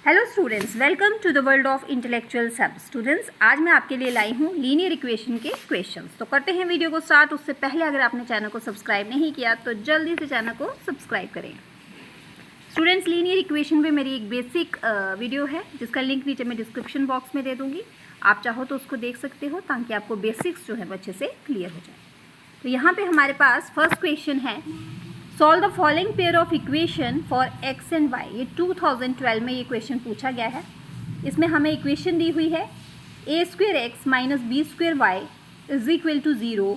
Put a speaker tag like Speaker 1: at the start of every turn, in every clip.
Speaker 1: Hello students, welcome to the world of intellectual sub. Students, आज मैं आपके लिए लाई हूँ लीनियर इक्वेशन के क्वेश्चंस। तो करते हैं वीडियो को स्टार्ट। उससे पहले अगर आपने चैनल को सब्सक्राइब नहीं किया तो जल्दी से चैनल को सब्सक्राइब करें। स्टूडेंट्स, लीनियर इक्वेशन पे मेरी एक बेसिक वीडियो है जिसका लिंक नीचे मैं डिस्क्रिप्शन बॉक्स में दे दूँगी। आप चाहो तो उसको देख सकते हो ताकि आपको बेसिक्स जो है वो अच्छे से क्लियर हो जाए। तो यहाँ पर हमारे पास फर्स्ट क्वेश्चन है, solve the following pair of equation for x and y. ये 2012 में ये क्वेश्चन पूछा गया है। इसमें हमें इक्वेशन दी हुई है a square x minus b square y is equal to 0,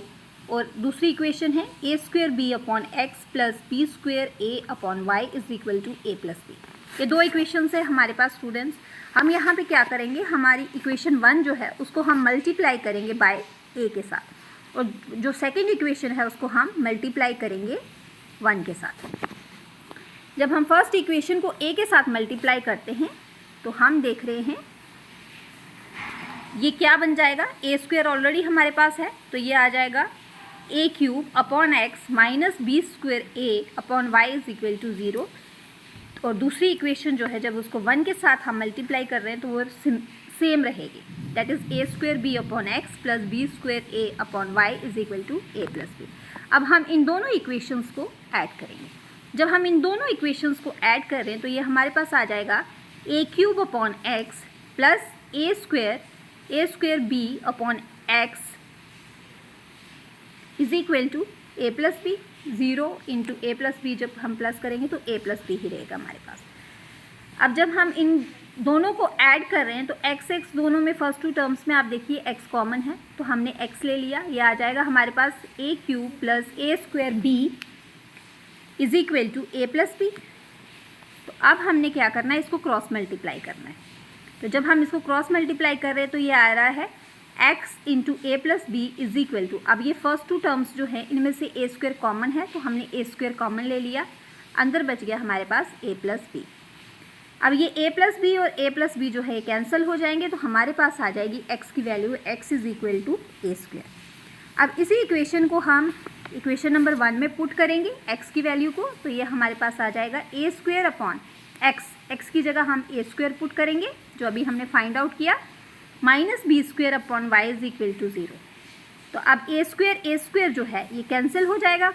Speaker 1: और दूसरी इक्वेशन है a square b upon x plus b square a upon y is equal to a plus b. ये दो इक्वेशन है हमारे पास। स्टूडेंट्स, हम यहाँ पे क्या करेंगे, हमारी इक्वेशन 1 जो है उसको हम मल्टीप्लाई करेंगे बाय ए के साथ, और जो सेकेंड इक्वेशन है उसको हम मल्टीप्लाई करेंगे 1 के साथ। जब हम फर्स्ट इक्वेशन को a के साथ मल्टीप्लाई करते हैं तो हम देख रहे हैं ये क्या बन जाएगा। ए स्क्वेयर ऑलरेडी हमारे पास है तो ये आ जाएगा a cube upon x minus b square a upon y is equal to 0। और दूसरी इक्वेशन जो है जब उसको 1 के साथ हम मल्टीप्लाई कर रहे हैं तो वो सेम रहेगी, that is a square b upon x plus b square a upon y is equal to a plus b. अब हम इन दोनों इक्वेशंस को ऐड करेंगे। जब हम इन दोनों इक्वेशंस को ऐड कर रहे हैं तो ये हमारे पास आ जाएगा a cube upon x plus a square b upon x is equal to a plus b. 0 into a plus b जब हम प्लस करेंगे तो ए प्लस बी ही रहेगा हमारे पास। अब जब हम इन दोनों को ऐड कर रहे हैं तो एक्स एक्स दोनों में फर्स्ट टू टर्म्स में आप देखिए एक्स कॉमन है तो हमने एक्स ले लिया। ये आ जाएगा हमारे पास a cube plus a square b is equal to a plus b. तो अब हमने क्या करना है, इसको क्रॉस मल्टीप्लाई करना है। तो जब हम इसको क्रॉस मल्टीप्लाई कर रहे हैं तो ये आ रहा है x into a plus b is equal to, अब ये फर्स्ट टू टर्म्स जो है इनमें से ए स्क्वायर कॉमन है तो हमने ए स्क्वायर कॉमन ले लिया, अंदर बच गया हमारे पास ए प्लस बी। अब ये a प्लस बी और a प्लस बी जो है कैंसिल हो जाएंगे तो हमारे पास आ जाएगी x की value x is equal to a square. अब इसी इक्वेशन को हम इक्वेशन नंबर 1 में पुट करेंगे x की वैल्यू को, तो ये हमारे पास आ जाएगा ए स्क्वायर अपॉन x की जगह हम ए स्क्वायर पुट करेंगे जो अभी हमने फाइंड आउट किया, minus b square upon y is equal to 0। तो अब ए स्क्वायर जो है ये कैंसिल हो जाएगा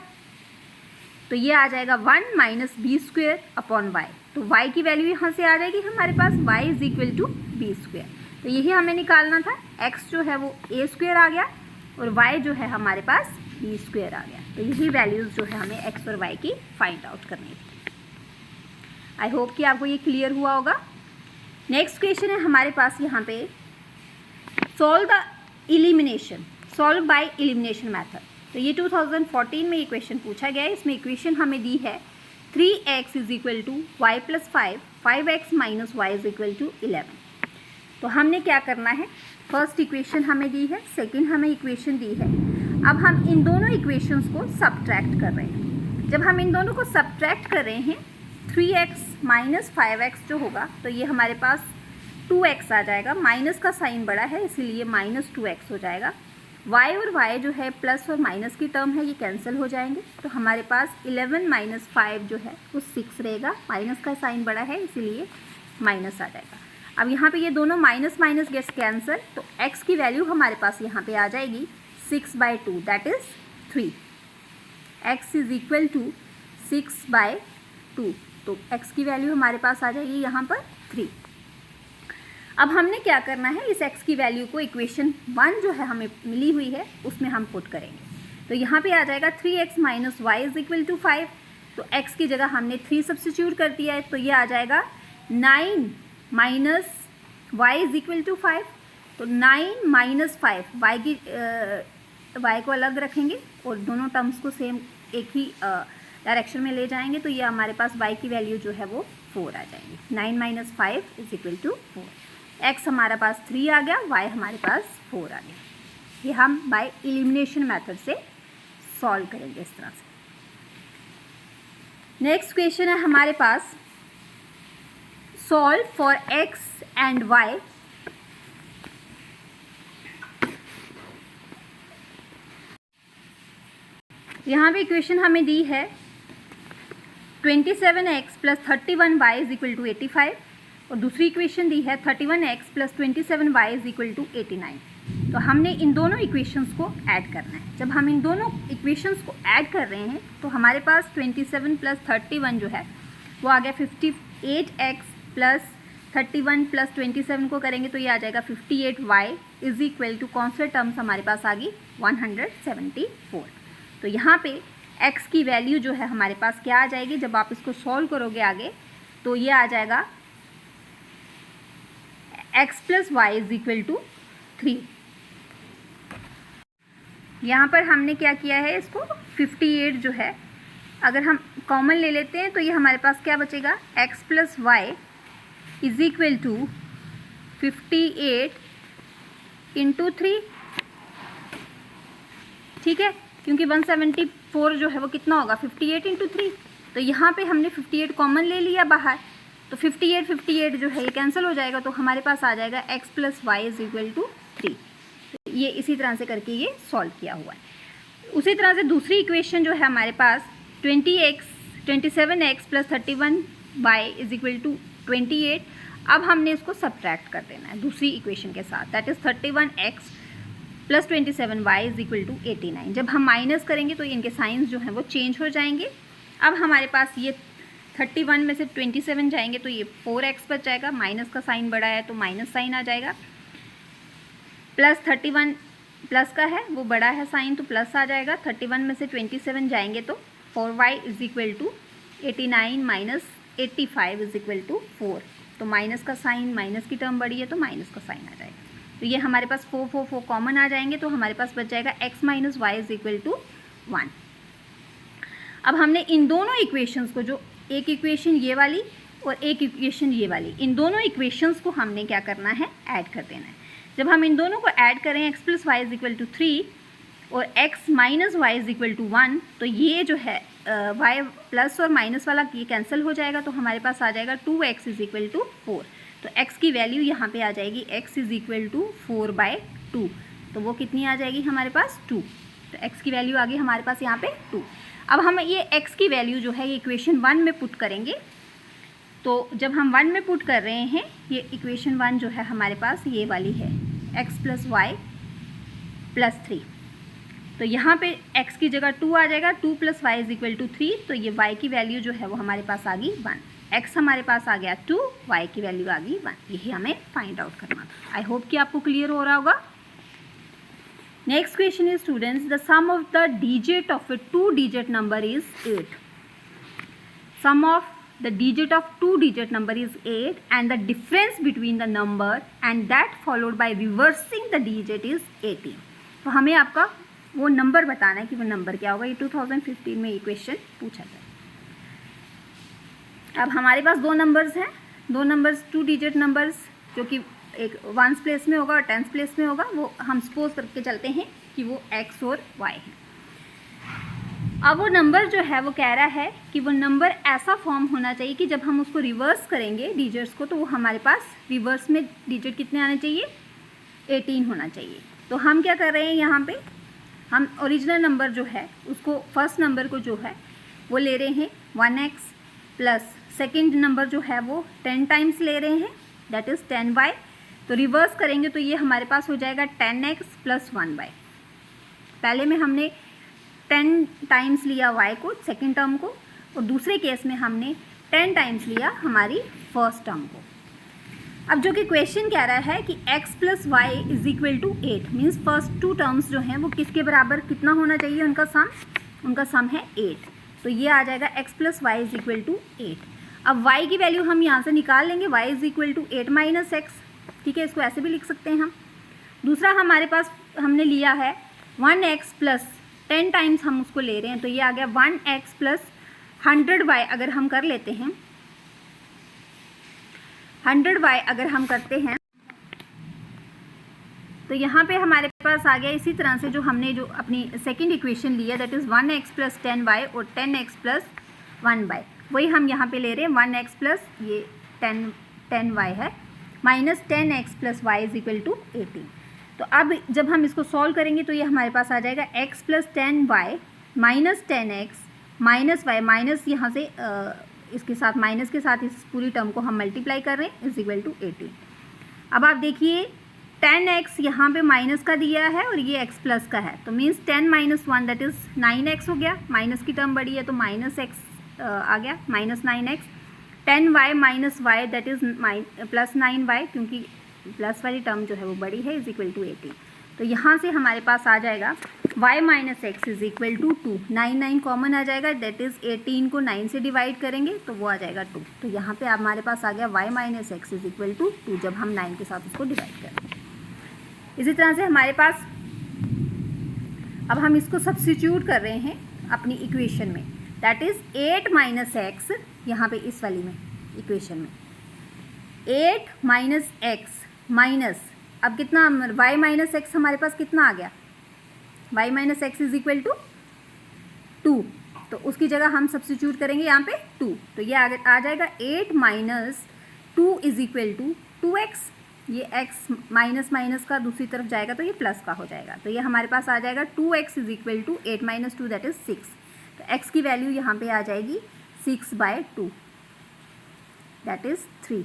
Speaker 1: तो ये आ जाएगा 1 minus b square upon y. तो y की वैल्यू यहाँ से आ जाएगी हमारे पास y is equal to b square. तो यही हमें निकालना था, x जो है वो a स्क्वायर आ गया और y जो है हमारे पास b स्क्वायर आ गया। तो यही वैल्यूज़ जो है हमें x और y की फाइंड आउट करनी थी। आई होप कि आपको ये क्लियर हुआ होगा। नेक्स्ट क्वेश्चन है हमारे पास यहाँ पे, सॉल्व बाय एलिमिनेशन मैथड। तो ये 2014 में ये क्वेश्चन पूछा गया है। इसमें इक्वेशन हमें दी है 3x is equal to y plus 5x minus y is equal to 11। तो हमने क्या करना है, फर्स्ट इक्वेशन हमें दी है, सेकंड हमें इक्वेशन दी है। अब हम इन दोनों इक्वेशंस को सब्ट्रैक्ट कर रहे हैं। जब हम इन दोनों को सब्ट्रैक्ट कर रहे हैं 3x माइनस 5x जो होगा तो ये हमारे पास 2x आ जाएगा, माइनस का साइन बड़ा है इसीलिए माइनस 2x हो जाएगा। y और y जो है प्लस और माइनस की टर्म है ये कैंसिल हो जाएंगे तो हमारे पास 11 माइनस 5 जो है वो 6 रहेगा, माइनस का साइन बड़ा है इसीलिए माइनस आ जाएगा। अब यहाँ पे ये दोनों माइनस माइनस गेट्स कैंसिल तो x की वैल्यू हमारे पास यहाँ पे आ जाएगी 6/2 that is 3। x is equal to 6/2 तो x की वैल्यू हमारे पास आ जाएगी यहाँ पर 3। अब हमने क्या करना है, इस x की वैल्यू को इक्वेशन 1 जो है हमें मिली हुई है उसमें हम पुट करेंगे। तो यहाँ पे आ जाएगा 3x minus y is equal to 5। तो x की जगह हमने 3 सब्स्टिट्यूट कर दिया है तो ये आ जाएगा 9 minus y is equal to 5। तो 9 माइनस 5 y को अलग रखेंगे और दोनों टर्म्स को सेम एक ही डायरेक्शन में ले जाएंगे तो ये हमारे पास y की वैल्यू जो है वो 4 आ जाएगी। 9 minus 5 is equal to 4। x हमारा पास 3 आ गया, y हमारे पास 4 आ गया। ये हम बाय एलिमिनेशन मेथड से सॉल्व करेंगे इस तरह से। नेक्स्ट क्वेश्चन है हमारे पास, solve for x and y। यहाँ पे इक्वेशन हमें दी है 27x plus 31y is equal to 85 और दूसरी इक्वेशन दी है 31x + 27y = 89। तो हमने इन दोनों इक्वेशंस को ऐड करना है। जब हम इन दोनों इक्वेशंस को ऐड कर रहे हैं तो हमारे पास 27 + 31 जो है वो आ गया 58x + 31 + 27 को करेंगे तो ये आ जाएगा 58y = कौन से टर्म्स हमारे पास आ गई 174। तो यहाँ पे x की वैल्यू जो है हमारे पास क्या आ जाएगी, जब आप इसको सॉल्व करोगे आगे तो ये आ जाएगा x + y = 3। यहाँ पर हमने क्या किया है, इसको 58 जो है अगर हम कॉमन ले लेते हैं तो ये हमारे पास क्या बचेगा, x + y = 58 × 3। ठीक है, क्योंकि 174 जो है वो कितना होगा 58 × 3। तो यहाँ पे हमने 58 कॉमन ले लिया बाहर, तो 58 जो है ये कैंसिल हो जाएगा, तो हमारे पास आ जाएगा x + y = 3। ये इसी तरह से करके ये सॉल्व किया हुआ है। उसी तरह से दूसरी इक्वेशन जो है हमारे पास 27x + 31y = 28। अब हमने इसको सब्ट्रैक्ट कर देना है दूसरी इक्वेशन के साथ, दैट इज़ 31x + 27y = 89। जब हम माइनस करेंगे तो इनके साइंस जो हैं वो चेंज हो जाएंगे। अब हमारे पास ये 31 में से 27 जाएंगे तो ये 4x बच जाएगा, माइनस का साइन बड़ा है तो माइनस साइन आ जाएगा, प्लस 31 प्लस का है वो बड़ा है साइन तो प्लस आ जाएगा, 31 में से 27 जाएंगे तो 4y = 89 - 85 = 4। तो माइनस का साइन, माइनस की टर्म बड़ी है तो माइनस का साइन आ जाएगा। तो ये हमारे पास 4 कॉमन आ जाएंगे तो हमारे पास बच जाएगा x - y = 1। अब हमने इन दोनों इक्वेशंस को, जो एक इक्वेशन ये वाली और एक इक्वेशन ये वाली, इन दोनों इक्वेशंस को हमने क्या करना है, ऐड कर देना है। जब हम इन दोनों को ऐड करें x + y = 3 और x - y = 1, तो ये जो है y प्लस और माइनस वाला ये कैंसिल हो जाएगा, तो हमारे पास आ जाएगा 2x = 4। तो x की वैल्यू यहाँ पे आ जाएगी x = 4/2। तो वो कितनी आ जाएगी हमारे पास 2। तो x की वैल्यू आ गई हमारे पास यहाँ पे 2। अब हम ये x की वैल्यू जो है ये इक्वेशन 1 में पुट करेंगे। तो जब हम 1 में पुट कर रहे हैं, ये इक्वेशन 1 जो है हमारे पास ये वाली है x + y + 3। तो यहाँ पे x की जगह 2 आ जाएगा, 2 + y = 3। तो ये y की वैल्यू जो है वो हमारे पास आ गई 1, x हमारे पास आ गया 2, y की वैल्यू आ गई 1। यही हमें फाइंड आउट करना था। आई होप कि आपको क्लियर हो रहा होगा। Next question is students, the sum of the digit of a 2-digit number is 8। Sum of the digit of 2-digit number is 8 and the difference between the number and that followed by reversing the digit is 18। तो हमें आपका वो number बताना है कि वो number क्या होगा। ये 2015 में ये क्वेश्चन पूछा गया। अब हमारे पास दो नंबर्स हैं, दो नंबर्स 2-digit नंबर्स, जो कि एक 1s प्लेस में होगा और 10s प्लेस में होगा। वो हम सपोज करके चलते हैं कि वो x और y है। अब वो नंबर जो है वो कह रहा है कि वो नंबर ऐसा फॉर्म होना चाहिए कि जब हम उसको रिवर्स करेंगे डिजिट्स को, तो वो हमारे पास रिवर्स में डिजिट कितने आने चाहिए, 18 होना चाहिए। तो हम क्या कर रहे हैं, यहाँ पे हम ओरिजिनल नंबर जो है उसको, फर्स्ट नंबर को जो है वो ले रहे हैं 1x प्लस सेकेंड नंबर जो है वो 10 टाइम्स ले रहे हैं, दैट इज़ 10y। तो रिवर्स करेंगे तो ये हमारे पास हो जाएगा 10x + 1y। पहले में हमने 10 टाइम्स लिया y को, सेकेंड टर्म को, और दूसरे केस में हमने 10 टाइम्स लिया हमारी फर्स्ट टर्म को। अब जो कि क्वेश्चन कह रहा है कि x + y = 8, means first 2 terms जो हैं वो किसके बराबर कितना होना चाहिए, उनका सम है 8। तो ये आ जाएगा x + y = 8। अब y की वैल्यू हम यहाँ से निकाल लेंगे, y = 8 - x। ठीक है, इसको ऐसे भी लिख सकते हैं हम। दूसरा हमारे पास हमने लिया है 1x प्लस 10 टाइम्स हम उसको ले रहे हैं, तो ये आ गया 1x + 100y। अगर हम कर लेते हैं 100y अगर हम करते हैं तो यहाँ पे हमारे पास आ गया इसी तरह से जो हमने जो अपनी सेकंड इक्वेशन ली है, दैट इज़ 1x + 10y और 10x + 1y, वही हम यहाँ पे ले रहे हैं। 1x प्लस ये 10y है माइनस 10x + y = 18। तो अब जब हम इसको सॉल्व करेंगे तो ये हमारे पास आ जाएगा x + 10y - 10x - y, minus यहाँ से इसके साथ माइनस के साथ इस पूरी टर्म को हम मल्टीप्लाई कर रहे हैं, इज इक्वल टू 18। अब आप देखिए 10x यहाँ पे माइनस का दिया है और ये x प्लस का है, तो means 10 minus 1 that is 9x हो गया। माइनस की टर्म बड़ी है तो माइनस x आ गया, minus 9x। 10y minus y that is plus 9y, क्योंकि प्लस वाली टर्म जो है वो बड़ी है, इज इक्वल टू 18। तो यहाँ से हमारे पास आ जाएगा y minus x is equal to 2। 9 common आ जाएगा, दैट इज़ 18 को 9 से डिवाइड करेंगे तो वो आ जाएगा 2। तो यहाँ पे हमारे पास आ गया y minus x is equal to 2 जब हम 9 के साथ उसको डिवाइड करेंगे। इसी तरह से हमारे पास अब हम इसको सब्स्टिट्यूट कर रहे हैं अपनी इक्वेशन में, दैट इज़ 8 माइनस एक्स, यहाँ पे इस वाली में इक्वेशन में 8 माइनस एक्स माइनस, अब कितना y माइनस एक्स हमारे पास कितना आ गया, y minus x is equal to 2, तो उसकी जगह हम सब्स्टिट्यूट करेंगे यहाँ पे 2, तो ये आ जाएगा 8 minus 2 is equal to 2x। ये x माइनस माइनस का दूसरी तरफ जाएगा तो ये प्लस का हो जाएगा, तो ये हमारे पास आ जाएगा 2x is equal to 8 minus 2 that is 6। तो x की वैल्यू यहाँ पे आ जाएगी 6/2 दैट इज़ 3।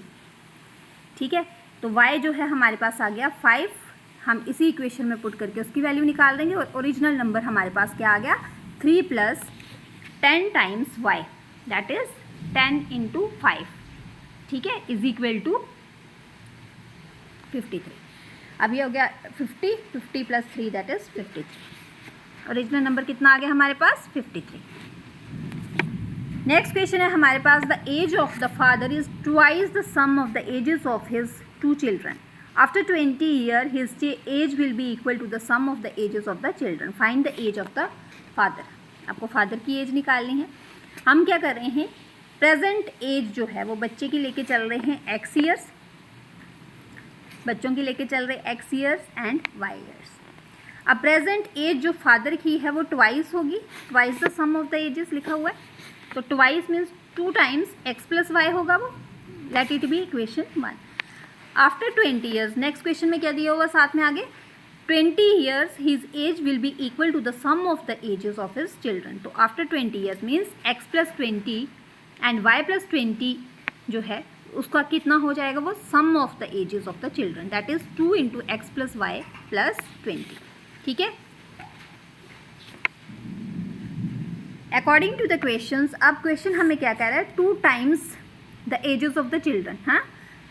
Speaker 1: ठीक है, तो y जो है हमारे पास आ गया 5। हम इसी इक्वेशन में पुट करके उसकी वैल्यू निकाल देंगे और ओरिजिनल नंबर हमारे पास क्या आ गया 3 plus 10 times y that is 10 into 5, ठीक है, इज इक्वल टू 53। अब ये हो गया 50 plus 3 that is 53। Original number कितना आ गया हमारे पास 53। नेक्स्ट क्वेश्चन है हमारे पास, the age of the father is twice the sum of the ages of his 2 children. After 20 year his age will be equal to the sum of the ages of the children. Find the age of the father. आपको father की age निकालनी है। हम क्या कर रहे हैं, present age जो है वो बच्चे की लेके चल रहे हैं x ईयर्स, बच्चों की लेके चल रहे x years and y years. अब प्रेजेंट एज जो फादर की है वो ट्वाइस होगी, twice the sum of the ages लिखा हुआ है, तो twice means 2 times x plus y होगा वो, let it be equation 1। After 20 years, next question में क्या दिया होगा साथ में आगे, 20 years his age will be equal to the sum of the ages of his children. तो after 20 years means x plus 20 and y plus 20 जो है उसका कितना हो जाएगा, वो sum of the ages of the children that is 2 into x plus y plus 20। ठीक है, अकॉर्डिंग टू द क्वेश्चंस। अब क्वेश्चन हमें क्या कह रहा है, 2 times the ages of the children, हाँ,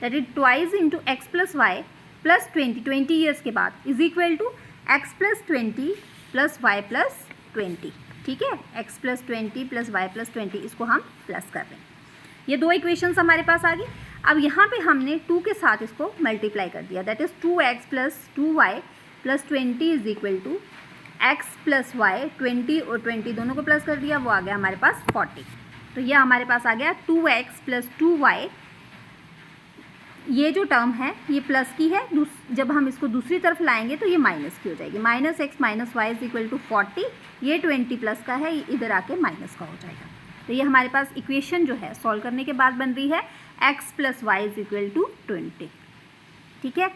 Speaker 1: that is twice into x plus y plus 20 years के बाद is equal to x plus 20 plus y plus 20। ठीक है, x plus 20 plus y plus 20, इसको हम प्लस कर रहे हैं। ये 2 इक्वेशंस हमारे पास आ गई। अब यहाँ पे हमने 2 के साथ इसको मल्टीप्लाई कर दिया, that is 2x plus 2y plus 20 is equal to x plus y, 20 और 20 दोनों को प्लस कर दिया, वो आ गया हमारे पास 40। तो ये हमारे पास आ गया 2x प्लस 2y। ये जो टर्म है ये प्लस की है, जब हम इसको दूसरी तरफ लाएंगे तो ये माइनस की हो जाएगी, minus x minus y is equal to 40। ये 20 प्लस का है, ये इधर आके माइनस का हो जाएगा। तो ये हमारे पास इक्वेशन जो है सॉल्व करने के बाद बन रही है x plus y is equal to 20। ठीक है,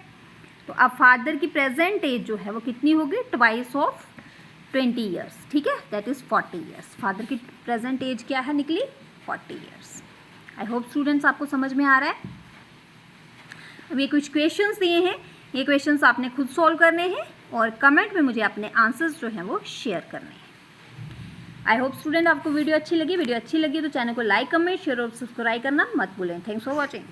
Speaker 1: तो अब फादर की प्रेजेंट एज जो है वो कितनी होगी, ट्वाइस ऑफ 20 ईयर्स। ठीक है, दैट इज़ 40 ईयर्स। फादर की प्रेजेंट एज क्या है निकली, 40 ईयर्स। आई होप स्टूडेंट्स आपको समझ में आ रहा है। अब ये कुछ क्वेश्चंस दिए हैं, ये क्वेश्चंस आपने खुद सॉल्व करने हैं और कमेंट में मुझे अपने आंसर्स जो हैं वो शेयर करने हैं। आई होप स्टूडेंट आपको वीडियो अच्छी लगी तो चैनल को लाइक, कमेंट, शेयर और सब्सक्राइब करना मत भूलें। Thanks for watching.